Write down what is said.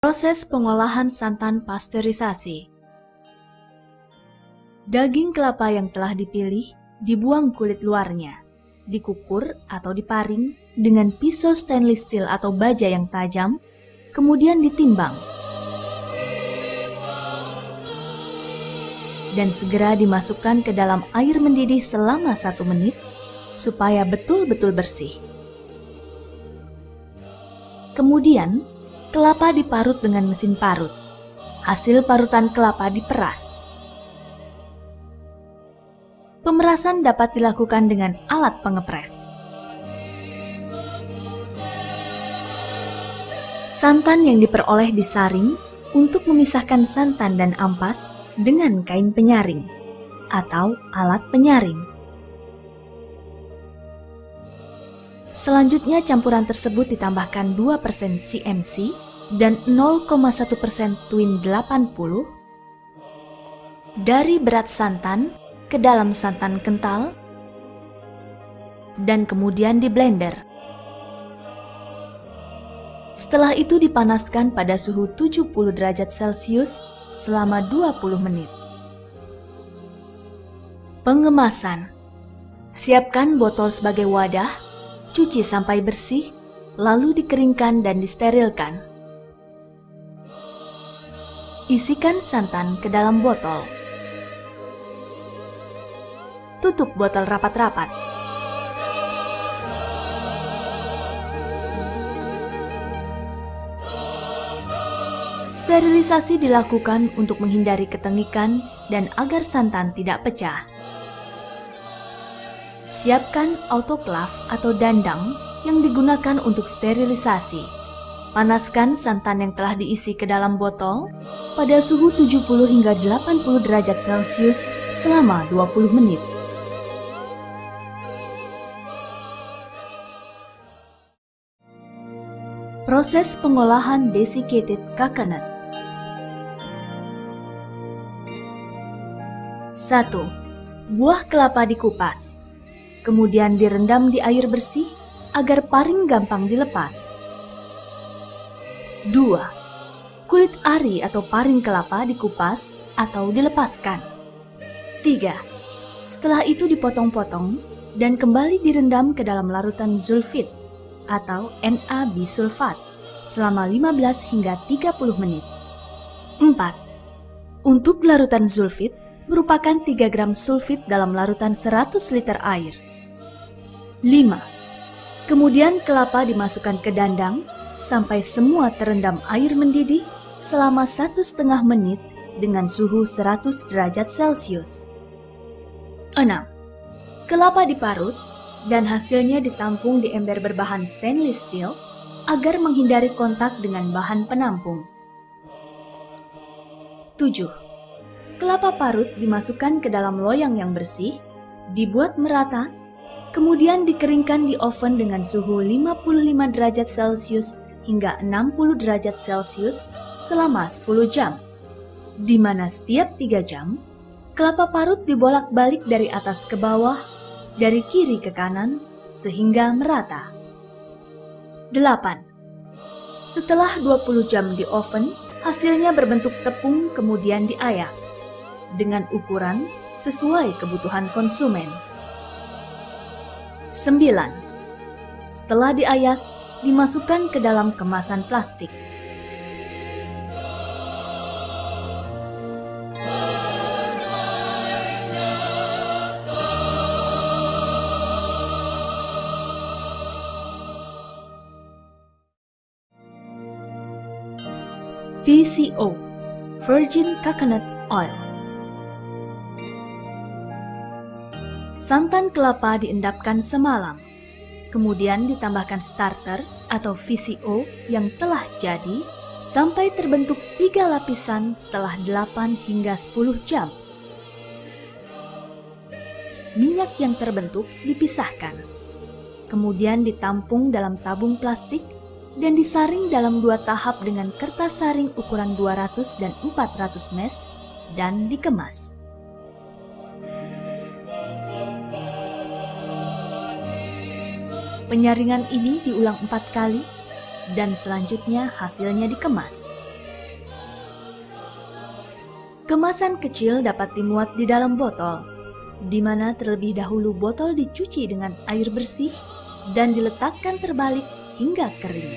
Proses pengolahan santan pasteurisasi. Daging kelapa yang telah dipilih dibuang kulit luarnya, dikukur atau diparing dengan pisau stainless steel atau baja yang tajam, kemudian ditimbang. Dan segera dimasukkan ke dalam air mendidih selama 1 menit supaya betul-betul bersih. Kemudian, kelapa diparut dengan mesin parut. Hasil parutan kelapa diperas. Pemerasan dapat dilakukan dengan alat pengepres. Santan yang diperoleh disaring untuk memisahkan santan dan ampas dengan kain penyaring atau alat penyaring. Selanjutnya campuran tersebut ditambahkan 2% CMC dan 0,1% Twin 80 dari berat santan ke dalam santan kental dan kemudian di blender. Setelah itu dipanaskan pada suhu 70 derajat Celcius selama 20 menit. Pengemasan. Siapkan botol sebagai wadah, cuci sampai bersih, lalu dikeringkan dan disterilkan. Isikan santan ke dalam botol. Tutup botol rapat-rapat. Sterilisasi dilakukan untuk menghindari ketengikan dan agar santan tidak pecah. Siapkan autoklaf atau dandang yang digunakan untuk sterilisasi. Panaskan santan yang telah diisi ke dalam botol pada suhu 70 hingga 80 derajat Celcius selama 20 menit. Proses pengolahan desiccated coconut. 1. Buah kelapa dikupas, kemudian direndam di air bersih agar paring gampang dilepas. 2. Kulit ari atau paring kelapa dikupas atau dilepaskan. 3. Setelah itu dipotong-potong dan kembali direndam ke dalam larutan sulfit atau Na-bisulfat selama 15 hingga 30 menit. 4. Untuk larutan sulfit merupakan 3 gram sulfit dalam larutan 100 liter air. 5. Kemudian kelapa dimasukkan ke dandang sampai semua terendam air mendidih selama 1,5 menit dengan suhu 100 derajat Celcius. 6. Kelapa diparut dan hasilnya ditampung di ember berbahan stainless steel agar menghindari kontak dengan bahan penampung. 7. Kelapa parut dimasukkan ke dalam loyang yang bersih, dibuat merata, kemudian dikeringkan di oven dengan suhu 55 derajat Celcius hingga 60 derajat Celcius selama 10 jam, di mana setiap 3 jam, kelapa parut dibolak-balik dari atas ke bawah, dari kiri ke kanan, sehingga merata. 8. Setelah 20 jam di oven, hasilnya berbentuk tepung kemudian diayak, dengan ukuran sesuai kebutuhan konsumen. 9. Setelah diayak, dimasukkan ke dalam kemasan plastik. VCO, Virgin Coconut Oil. Santan kelapa diendapkan semalam, kemudian ditambahkan starter atau VCO yang telah jadi sampai terbentuk 3 lapisan setelah 8 hingga 10 jam. Minyak yang terbentuk dipisahkan, kemudian ditampung dalam tabung plastik dan disaring dalam 2 tahap dengan kertas saring ukuran 200 dan 400 mesh dan dikemas. Penyaringan ini diulang 4 kali dan selanjutnya hasilnya dikemas. Kemasan kecil dapat dimuat di dalam botol, di mana terlebih dahulu botol dicuci dengan air bersih dan diletakkan terbalik hingga kering.